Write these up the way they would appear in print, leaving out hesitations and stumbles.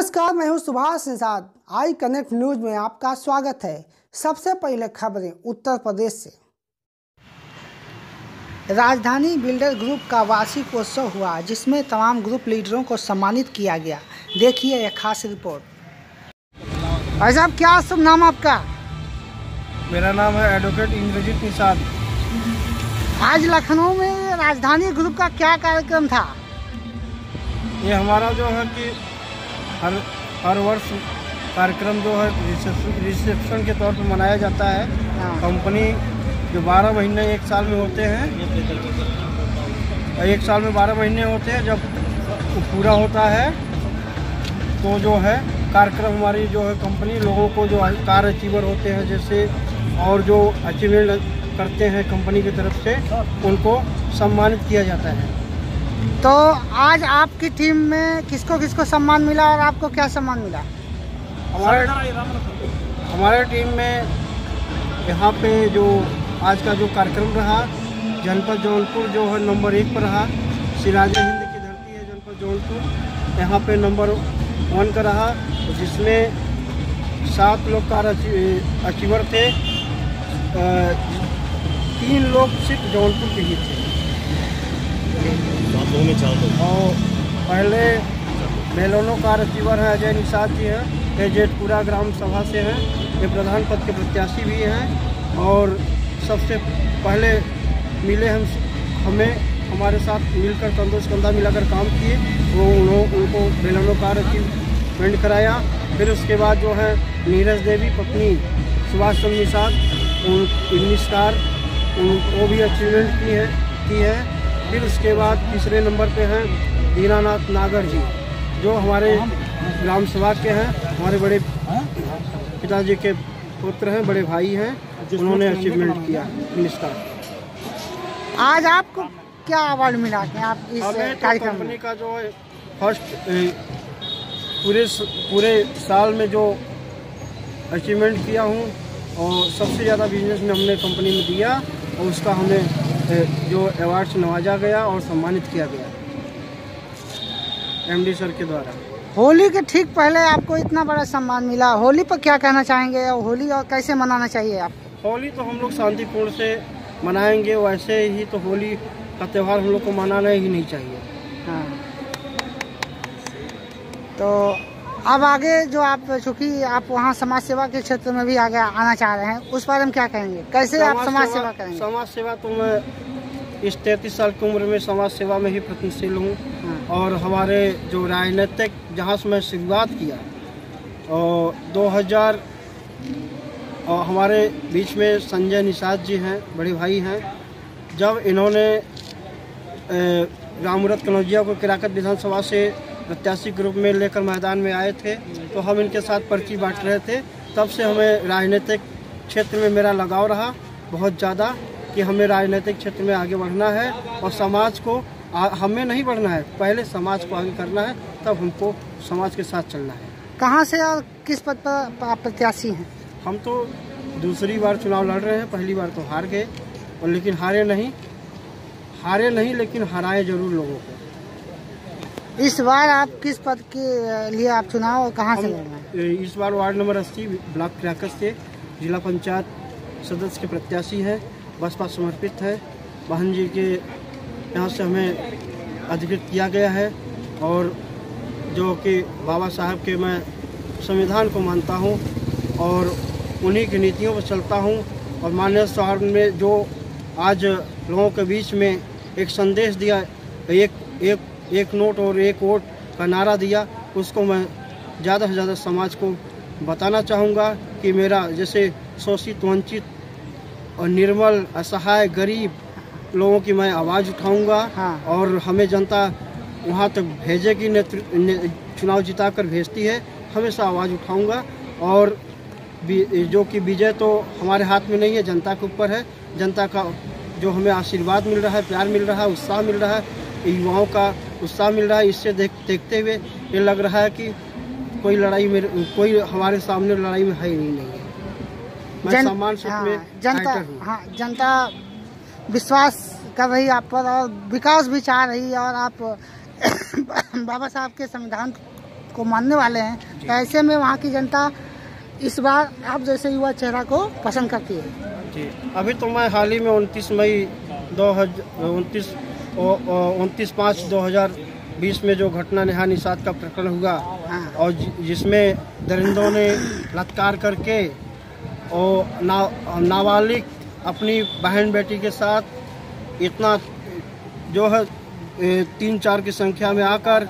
नमस्कार, मैं हूं Subhash Nishad. I connect news में आपका स्वागत है। सबसे पहले खबरें उत्तर प्रदेश से। राजधानी बिल्डर ग्रुप का वार्षिक उत्सव हुआ, जिसमें तमाम ग्रुप लीडरों को सम्मानित किया गया। देखिए यह खास रिपोर्ट। भाई साहब, क्या शुभ नाम आपका? मेरा नाम है एडवोकेट इंद्रजीत निषाद। आज लखनऊ में राजधानी ग्रुप का क्या कार्यक्रम था? ये हमारा जो है कि हर वर्ष कार्यक्रम जो है रिसेप्शन के तौर पर मनाया जाता है। कंपनी जो 12 महीने एक साल में होते हैं, एक साल में 12 महीने होते हैं, जब वो पूरा होता है तो जो है कार्यक्रम हमारी जो है कंपनी लोगों को जो कार अचीवर होते हैं जैसे और जो अचीवमेंट करते हैं कंपनी की तरफ से, उनको सम्मानित किया जाता है। तो आज आपकी टीम में किसको किसको सम्मान मिला और आपको क्या सम्मान मिला? हमारे टीम में यहाँ पे जो आज का जो कार्यक्रम रहा, जनपद जौनपुर जो है नंबर 1 पर रहा। सिराज हिंद की धरती है जनपद जौनपुर, यहाँ पे नंबर 1 का रहा, जिसमें 7 लोग कार अचीवर थे। 3 लोग सिर्फ जौनपुर के ही थे और पहले बेलोनो कार अचीवर हैं अजय निषाद जी हैं, ये जेठपुरा ग्राम सभा से हैं, ये प्रधान पद के प्रत्याशी भी हैं। और सबसे पहले मिले हमें हमारे साथ मिलकर कंधों से कंधा मिलाकर काम किए, वो उनको बेलोनो कार अचीवमेंट कराया। फिर उसके बाद जो है नीरज देवी पत्नी सुभाष चंद्र निषाद, 19 कार उनको भी अचीवमेंट की है। फिर उसके बाद तीसरे नंबर पे हैं दीनानाथ नागर जी, जो हमारे ग्राम सभा के हैं, हमारे बड़े पिताजी के पुत्र हैं, बड़े भाई हैं, उन्होंने अचीवमेंट किया 19 कार। आज आपको क्या अवार्ड मिला कि आप इस कार्यक्रम कंपनी का जो है फर्स्ट पूरे साल में जो अचीवमेंट किया हूँ और सबसे ज़्यादा बिजनेस में हमने कंपनी में दिया और उसका हमें जो अवार्ड से नवाजा गया और सम्मानित किया गया एमडी सर के द्वारा। होली के ठीक पहले आपको इतना बड़ा सम्मान मिला, होली पर क्या कहना चाहेंगे और होली और कैसे मनाना चाहिए आपको? होली तो हम लोग शांतिपूर्ण से मनाएंगे, वैसे ही तो होली का त्यौहार हम लोग को मनाना ही नहीं चाहिए। हाँ, तो अब आगे जो आप, चूँकि आप वहाँ समाज सेवा के क्षेत्र में भी आगे आना चाह रहे हैं, उस बारे में क्या कहेंगे? कैसे आप समाज सेवा करेंगे? समाज सेवा तो मैं इस 33 साल की उम्र में समाज सेवा में ही प्रगतिशील हूँ। हाँ। और हमारे जो राजनीतिक जहाँ से मैं शुरुआत किया और 2000 और हमारे बीच में संजय निषाद जी हैं, बड़े भाई हैं। जब इन्होंने रामूरत कनौजिया को किराकत विधानसभा से प्रत्याशी के रूप में लेकर मैदान में आए थे, तो हम इनके साथ पर्ची बांट रहे थे। तब से हमें राजनीतिक क्षेत्र में मेरा लगाव रहा बहुत ज़्यादा कि हमें राजनीतिक क्षेत्र में आगे बढ़ना है और समाज को हमें नहीं बढ़ना है, पहले समाज को आगे करना है, तब हमको समाज के साथ चलना है। कहाँ से और किस पद पर आप प्रत्याशी हैं? हम तो दूसरी बार चुनाव लड़ रहे हैं, पहली बार तो हार गए और लेकिन हारे नहीं लेकिन हराए जरूर लोगों को। इस बार आप किस पद के लिए आप चुनाव और कहाँ से लड़ रहे हैं? इस बार वार्ड नंबर 80 ब्लॉक किराकत से जिला पंचायत सदस्य के प्रत्याशी हैं, बसपा समर्पित है। बहन जी के यहाँ से हमें अधिकृत किया गया है और जो कि बाबा साहब के मैं संविधान को मानता हूँ और उन्हीं की नीतियों पर चलता हूँ। और माननीय साहब ने जो आज लोगों के बीच में एक संदेश दिया, एक नोट और एक वोट का नारा दिया, उसको मैं ज़्यादा से ज़्यादा समाज को बताना चाहूँगा कि मेरा जैसे शोषित, वंचित और निर्मल, असहाय, गरीब लोगों की मैं आवाज़ उठाऊँगा। हाँ। और हमें जनता वहाँ तक भेजेगी, चुनाव जिताकर भेजती है, हमेशा आवाज़ उठाऊँगा। और जो कि विजय तो हमारे हाथ में नहीं है, जनता के ऊपर है। जनता का जो हमें आशीर्वाद मिल रहा है, प्यार मिल रहा है, उत्साह मिल रहा है, युवाओं का उत्साह मिल रहा है, इससे देखते हुए ये लग रहा है कि कोई हमारे सामने लड़ाई में है ही नहीं है। मैं सम्मान में जनता विश्वास कर रही आप पर और विकास भी चाह रही है और आप बाबा साहब के संविधान को मानने वाले हैं, तो ऐसे में वहाँ की जनता इस बार आप जैसे युवा चेहरा को पसंद करती है। जी, अभी तो मैं हाल ही में 29/5/2020 में जो घटना नेहा निषाद का प्रकरण हुआ और जिसमें दरिंदों ने बलात्कार करके और नाबालिग अपनी बहन बेटी के साथ इतना जो है 3-4 की संख्या में आकर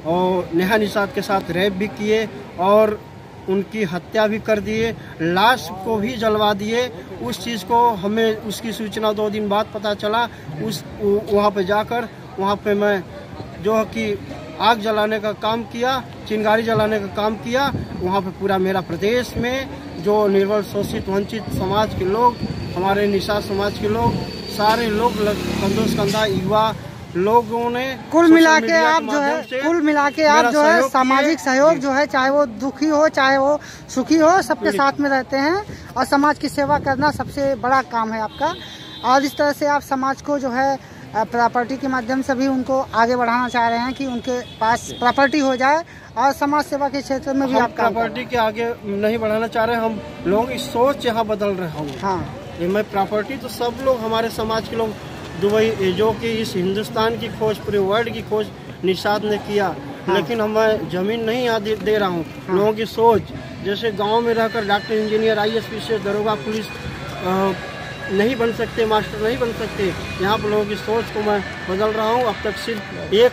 और नेहा निषाद के साथ रेप भी किए और उनकी हत्या भी कर दिए, लाश को भी जलवा दिए। उस चीज़ को हमें उसकी सूचना 2 दिन बाद पता चला। वहाँ पे जाकर वहाँ पे मैं जो है कि आग जलाने का काम किया, चिंगारी जलाने का काम किया। वहाँ पे पूरा मेरा प्रदेश में जो निर्बल शोषित वंचित समाज के लोग, हमारे निषाद समाज के लोग, सारे लोग कंधों कंधा युवा लोगों ने कुल मिला के आप जो है सामाजिक सहयोग जो है, चाहे वो दुखी हो चाहे वो सुखी हो, सबके साथ में रहते हैं और समाज की सेवा करना सबसे बड़ा काम है आपका। और इस तरह से आप समाज को जो है प्रॉपर्टी के माध्यम से भी उनको आगे बढ़ाना चाह रहे हैं कि उनके पास प्रॉपर्टी हो जाए और समाज सेवा के क्षेत्र में भी आप प्रॉपर्टी के आगे नहीं बढ़ाना चाह रहे हैं। हम लोगों की सोच यहाँ बदल रहे हैं। हाँ, मैं प्रॉपर्टी तो सब लोग हमारे समाज के लोग, दुबई जो कि इस हिंदुस्तान की खोज पूरे वर्ल्ड की खोज निषाद ने किया, लेकिन मैं जमीन नहीं यहाँ दे रहा हूँ। लोगों की सोच, जैसे गांव में रहकर डॉक्टर, इंजीनियर, IAS, दरोगा, पुलिस नहीं बन सकते, मास्टर नहीं बन सकते, यहाँ पर लोगों की सोच को मैं बदल रहा हूँ। अब तक सिर्फ एक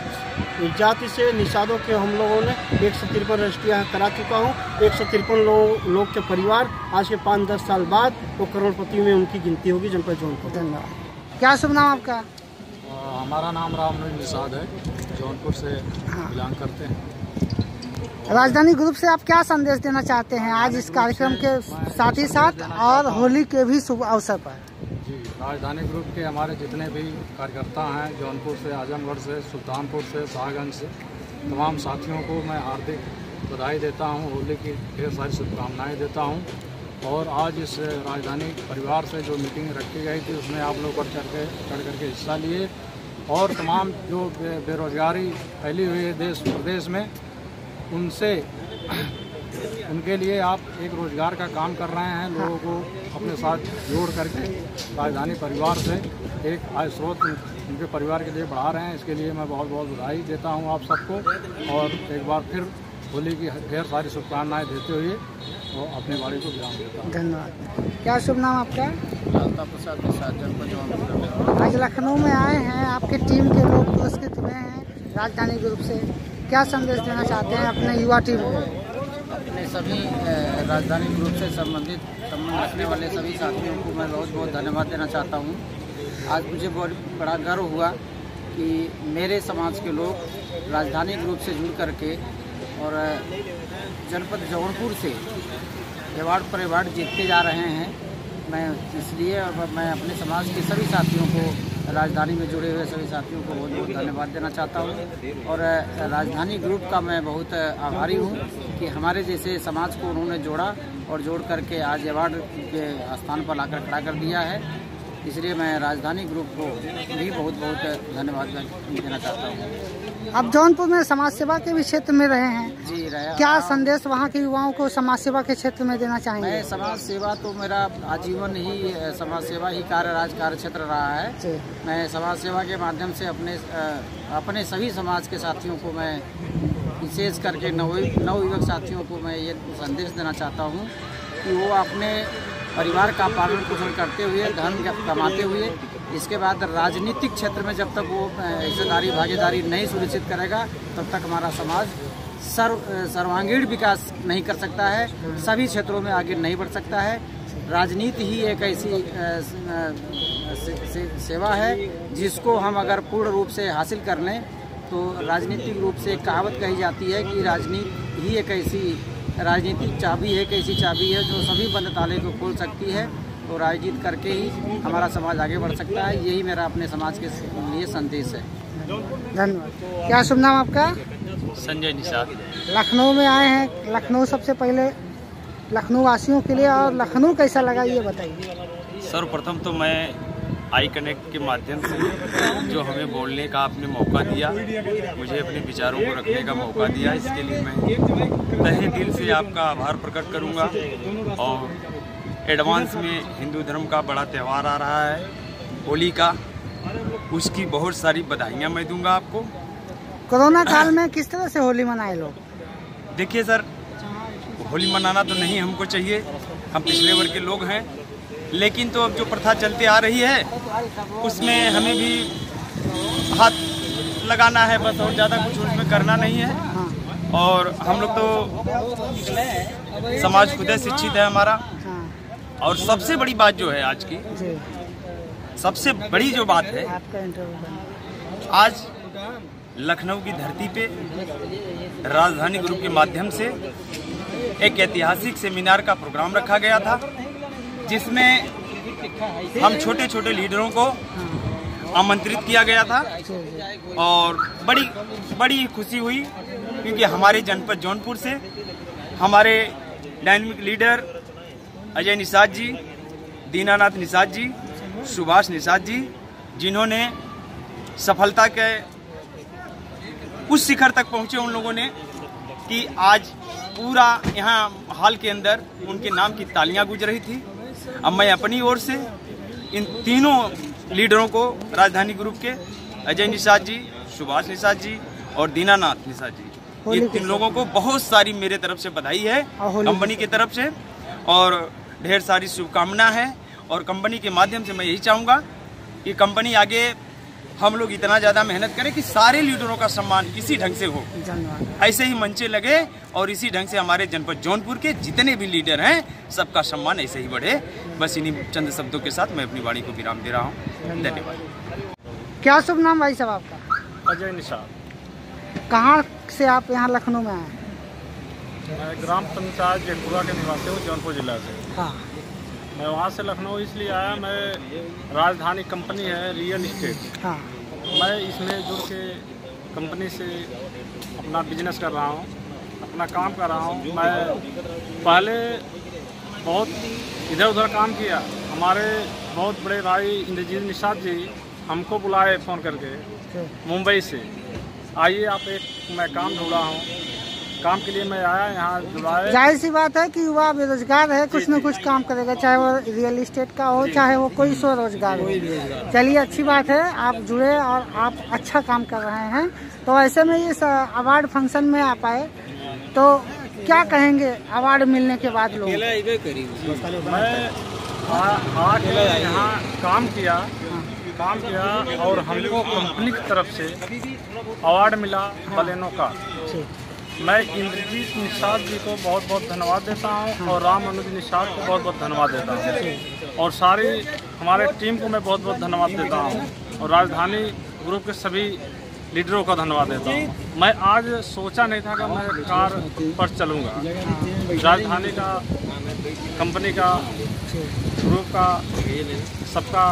जाति से निषादों के हम लोगों ने 153 रजिस्ट्रियाँ करा चुका हूँ। 153 लोग के परिवार आज के 5-10 साल बाद वो करोड़पति में उनकी गिनती होगी जनपद जौनपुर। धन्यवाद। क्या शुभ नाम आपका? हमारा नाम रामनूर निषाद है, जौनपुर से बिलोंग करते हैं। राजधानी ग्रुप से आप क्या संदेश देना चाहते हैं आज इस कार्यक्रम के साथ ही साथ और होली के भी शुभ अवसर पर? जी, राजधानी ग्रुप के हमारे जितने भी कार्यकर्ता हैं, जौनपुर से, आजमगढ़ से, सुल्तानपुर से, शाहगंज से, तमाम साथियों को मैं हार्दिक बधाई देता हूं, होली की ढेर सारी शुभकामनाएं देता हूं। और आज इस राजधानी परिवार से जो मीटिंग रखी गई थी उसमें आप लोग बढ़ चढ़ करके हिस्सा लिए और तमाम जो बेरोजगारी फैली हुई है देश प्रदेश में, उनसे उनके लिए आप एक रोज़गार का काम कर रहे हैं। लोगों को अपने साथ जोड़ करके राजधानी परिवार से एक आय स्रोत उनके परिवार के लिए बढ़ा रहे हैं। इसके लिए मैं बहुत बहुत बधाई देता हूं आप सबको और एक बार फिर होली की ढेर सारी शुभकामनाएं देते हुए और अपने बाड़ी को विराम देता हूँ। धन्यवाद। क्या शुभ नाम आपका? लालता प्रसाद निषाद, जनपद जौनपुर। आज लखनऊ में आए हैं, आपके टीम के लोग पुरस्कृत हुए हैं राजधानी ग्रुप से, क्या संदेश देना चाहते हैं अपने युवा टीम को? अपने सभी राजधानी ग्रुप से संबंध रखने वाले सभी साथियों को मैं बहुत बहुत धन्यवाद देना चाहता हूँ। आज मुझे बहुत बड़ा गर्व हुआ कि मेरे समाज के लोग राजधानी ग्रुप से जुड़ करके और जनपद जौनपुर से अवार्ड पर अवार्ड जीतते जा रहे हैं। मैं इसलिए मैं अपने समाज के सभी साथियों को, राजधानी में जुड़े हुए सभी साथियों को बहुत बहुत धन्यवाद देना चाहता हूं और राजधानी ग्रुप का मैं बहुत आभारी हूं कि हमारे जैसे समाज को उन्होंने जोड़ा और जोड़ करके आज अवार्ड के स्थान पर लाकर खड़ा कर दिया है। इसलिए मैं राजधानी ग्रुप को भी बहुत बहुत धन्यवाद देना चाहता हूँ। आप जौनपुर में समाज सेवा के भी क्षेत्र में रहे हैं जी, रहे। क्या संदेश वहाँ के युवाओं को समाज सेवा के क्षेत्र में देना चाहेंगे? मैं समाज सेवा तो मेरा आजीवन ही समाज सेवा ही कार्य क्षेत्र रहा है। मैं समाज सेवा के माध्यम से अपने सभी समाज के साथियों को, मैं विशेष करके नवयुवक साथियों को मैं ये संदेश देना चाहता हूँ कि वो अपने परिवार का पालन पोषण करते हुए, धन कमाते हुए, इसके बाद राजनीतिक क्षेत्र में जब तक वो हिस्सेदारी भागीदारी नहीं सुनिश्चित करेगा तब तक हमारा समाज सर्वांगीण विकास नहीं कर सकता है, सभी क्षेत्रों में आगे नहीं बढ़ सकता है। राजनीति ही एक ऐसी सेवा है जिसको हम अगर पूर्ण रूप से हासिल कर लें तो राजनीतिक रूप से एक कहावत कही जाती है कि राजनीति ही एक ऐसी राजनीतिक चाबी है, एक ऐसी चाबी है जो सभी बंद ताले को खोल सकती है। तो राजनीति करके ही हमारा समाज आगे बढ़ सकता है। यही मेरा अपने समाज के लिए संदेश है। धन्यवाद। क्या शुभ नाम आपका? संजय निषाद। लखनऊ में आए हैं, लखनऊ सबसे पहले लखनऊ वासियों के लिए और लखनऊ कैसा लगा ये बताइए। सर्वप्रथम तो मैं आई कनेक्ट के माध्यम से जो हमें बोलने का आपने मौका दिया, मुझे अपने विचारों को रखने का मौका दिया, इसके लिए मैं तहे दिल से आपका आभार प्रकट करूंगा। और एडवांस में हिंदू धर्म का बड़ा त्यौहार आ रहा है होली का, उसकी बहुत सारी बधाइयाँ मैं दूंगा आपको। कोरोना काल में किस तरह से होली मनाए लोग? देखिए सर, होली मनाना तो नहीं हमको चाहिए, हम पिछले वर्ग के लोग हैं, लेकिन तो अब जो प्रथा चलती आ रही है उसमें हमें भी हाथ लगाना है बस, और ज़्यादा कुछ उसमें करना नहीं है। और हम लोग तो समाज खुद शिक्षित है हमारा। और सबसे बड़ी बात जो है आज की, सबसे बड़ी जो बात है, आज लखनऊ की धरती पे राजधानी ग्रुप के माध्यम से एक ऐतिहासिक सेमिनार का प्रोग्राम रखा गया था, जिसमें हम छोटे छोटे लीडरों को आमंत्रित किया गया था। और बड़ी खुशी हुई, क्योंकि हमारे जनपद जौनपुर से हमारे डायनेमिक लीडर अजय निषाद जी, दीनानाथ निषाद जी, सुभाष निषाद जी, जिन्होंने सफलता के उस शिखर तक पहुंचे उन लोगों ने कि आज पूरा यहाँ हॉल के अंदर उनके नाम की तालियां गूंज रही थी। अब मैं अपनी ओर से इन तीनों लीडरों को, राजधानी ग्रुप के अजय निषाद जी, सुभाष निषाद जी और दीनानाथ निषाद जी, ये तीन लोगों को बहुत सारी मेरे तरफ से बधाई है, कंपनी की तरफ से, और ढेर सारी शुभकामना है। और कंपनी के माध्यम से मैं यही चाहूँगा कि कंपनी आगे हम लोग इतना ज़्यादा मेहनत करें कि सारे लीडरों का सम्मान इसी ढंग से हो, ऐसे ही मंचे लगे, और इसी ढंग से हमारे जनपद जौनपुर के जितने भी लीडर हैं सबका सम्मान ऐसे ही बढ़े। बस इन्हीं चंद शब्दों के साथ मैं अपनी वाणी को विराम दे रहा हूँ। धन्यवाद। क्या शुभ नाम भाई साहब आपका? अजय निषाद। कहाँ से आप यहाँ लखनऊ में आए? मैं ग्राम पंचायत जेठपुरा के निवासी हूँ, जौनपुर जिला से। हाँ। मैं वहाँ से लखनऊ इसलिए आया, मैं राजधानी कंपनी है रियल इस्टेट, हाँ। मैं इसमें जुड़ के कंपनी से अपना बिजनेस कर रहा हूँ, अपना काम कर रहा हूँ। मैं पहले बहुत इधर उधर काम किया, हमारे बहुत बड़े भाई इंद्रजीत निषाद जी हमको बुलाए फ़ोन करके मुंबई से, आइए आप एक मैं काम ढूंढ रहा हूँ, काम के लिए मैं आया यहाँ जुड़ाए। जाहिर सी बात है कि युवा बेरोजगार है, कुछ न कुछ काम करेगा, चाहे वो रियल इस्टेट का हो, चाहे वो कोई स्वरोजगार हो। चलिए, अच्छी बात है, आप जुड़े और आप अच्छा काम कर रहे हैं। तो ऐसे में इस अवार्ड फंक्शन में आप आए, तो क्या कहेंगे अवार्ड मिलने के बाद लोग? मैं आके यहाँ काम किया और हमको कंपनी की तरफ से अवार्ड मिला बलेनो का। मैं इंद्रजीत निषाद जी को बहुत बहुत धन्यवाद देता हूं, और राम अनुज निषाद को बहुत बहुत धन्यवाद देता हूं, और सारी हमारे टीम को मैं बहुत बहुत धन्यवाद देता हूं, और राजधानी ग्रुप के सभी लीडरों का धन्यवाद देता हूं। मैं आज सोचा नहीं था कि मैं कार पर चलूँगा। राजधानी का, कंपनी का, ग्रुप का, सबका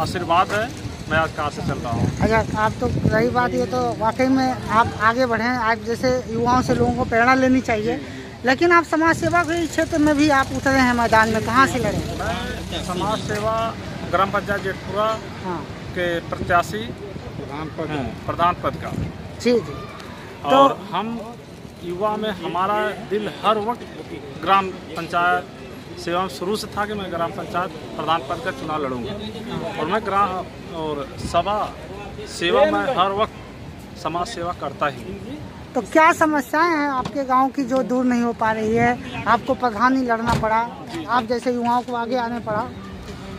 आशीर्वाद है, मैं आज कहाँ से चल रहा हूँ। अच्छा, आप तो रही बात ये, तो वाकई में आप आगे बढ़ें। आप जैसे युवाओं से लोगों को प्रेरणा लेनी चाहिए, लेकिन आप समाज सेवा के क्षेत्र में भी आप उतरे हैं मैदान में, कहाँ से लड़े? मैं समाज सेवा ग्राम पंचायत जेठपुरा के प्रत्याशी, प्रधान पद का। जी जी। तो और हम युवा में हमारा दिल हर वक्त ग्राम पंचायत सेवा में शुरू से था कि मैं ग्राम पंचायत प्रधान पद का चुनाव लड़ूंगा, और मैं ग्राम और सभा सेवा में हर वक्त समाज सेवा करता ही। तो क्या समस्याएं हैं आपके गांव की जो दूर नहीं हो पा रही है? आपको प्रधान ही लड़ना पड़ा, आप जैसे युवाओं को आगे आने पड़ा।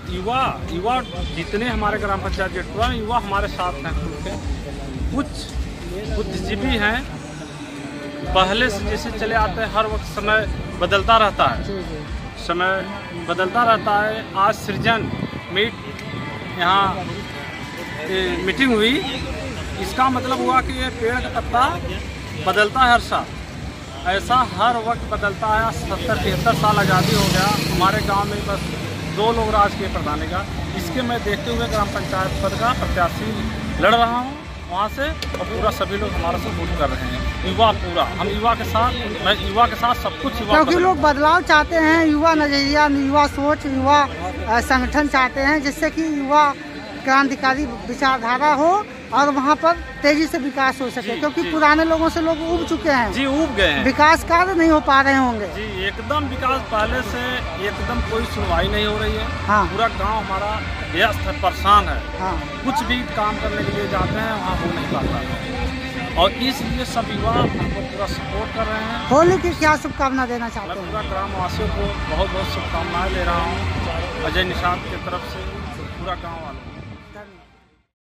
युवा जितने हमारे ग्राम पंचायत जेठपुरा में युवा हमारे साथ हैं, कुछ बुद्धिजीवी हैं, पहले से जैसे चले आते हैं, हर वक्त समय बदलता रहता है, समय बदलता रहता है। आज सृजन यहाँ मीटिंग हुई, इसका मतलब हुआ कि ये पेड़ का पत्ता बदलता है हर साल, ऐसा हर वक्त बदलता है। 70-73 साल आज़ादी हो गया, हमारे गांव में बस 2 लोग राज के प्रधान का। इसके मैं देखते हुए ग्राम पंचायत पद का प्रत्याशी लड़ रहा हूँ वहाँ से, और पूरा सभी लोग हमारा सपोर्ट कर रहे हैं। युवा पूरा, हम युवा के साथ, मैं युवा के साथ सब कुछ। क्योंकि लोग बदलाव चाहते हैं, युवा नजरिया, युवा सोच, युवा संगठन चाहते हैं जिससे कि युवा क्रांतिकारी विचारधारा हो और वहाँ पर तेजी से विकास हो सके, क्योंकि पुराने लोगों से लोग उब चुके हैं जी, उब गए हैं। विकास कार्य नहीं हो पा रहे होंगे जी, एकदम विकास पहले से एकदम कोई सुनवाई नहीं हो रही है। हाँ। पूरा गांव हमारा व्यस्त है, परेशान है। हाँ। कुछ भी काम करने के लिए जाते हैं वहाँ हो नहीं पाता है, और इसलिए सब युवा हमको पूरा सपोर्ट कर रहे हैं। होली की क्या शुभकामना देना मैं चाहते हैं? पूरा ग्रामवासियों को बहुत बहुत शुभकामनाएं दे रहा हूँ, अजय निषाद की तरफ से पूरा गाँव वालों